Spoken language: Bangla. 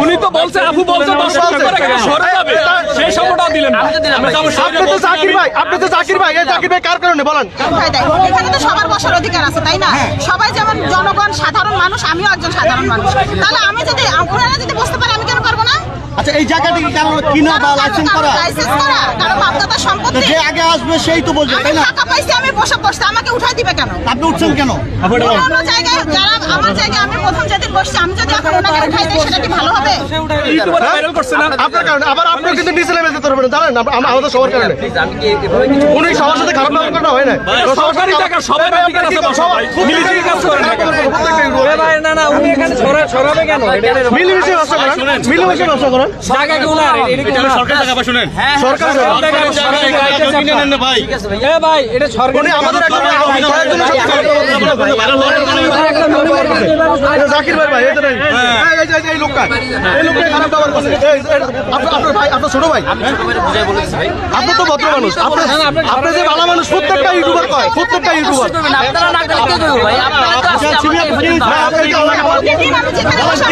উনি তো বলছে আপু বলছে 10 করে সরে যাবে সেই সময়টা দিলেন না। আপনি তো জাকির ভাই এই জাকির ভাই কার কারণে বলেন? এখানে তো সবার বসার অধিকার আছে তাই না? সবাই যেমন জনগণ সাধারণ মানুষ, আমিও একজন সাধারণ মানুষ। তাহলে আমি যদি ওনারা যদি বসতে পারে আমি কেন পারবো না? আচ্ছা এই জায়গাটি কি কারণ কিনা বা লাইসেন্স করা? লাইসেন্স করা কারণ বাপদাদা সম্পত্তি যে আগে আসবে সেই তো বলবে আমি তাই না? টাকা পাইছি আমি বসে বসতে আমাকে উঠাই দিবে কেন? আপনি উঠছেন কেন? অন্য জায়গায় যারা আমার জায়গায় আমি প্রথম যেদিন বসছি আমি যদি এখন ওনাকে উঠাই দিই সেটা কি ভালো হবে? ইউটিউবে ভাইরাল করছে না আপনার কারণে আবার আপনিও কিন্তু নিচে নেমে যেতে পারবেন জানেন আমাদের সবার কারণে উনি সবার সাথে খারাপ ব্যবহার করা হয় না সরকারি টাকা সবাই অধিকার আছে বসা ভাই মিলিটারি কাজ করেন না ভাই না না উনি এখানে ছড়াবে কেন? মিলেমিশে ব্যবসা করেন মিলেমিশে ব্যবসা করেন জায়গা কি উনার? এটা সরকার টাকা পায় শুনেন সরকার ভাই এ ভাই এটা সরকার উনি আমাদের একটা জাকির ভাই ভাই এই লোকটা খারাপ ব্যবহার করছে আপনার ভাই আপনার ছোট ভাই আপনি তো ভদ্র মানুষ আপনি যে ভালো মানুষ প্রত্যেকটা ইউটিউবার কয় প্রত্যেকটা ইউটিউবার প্রতিদিন আমি যেখানে বসা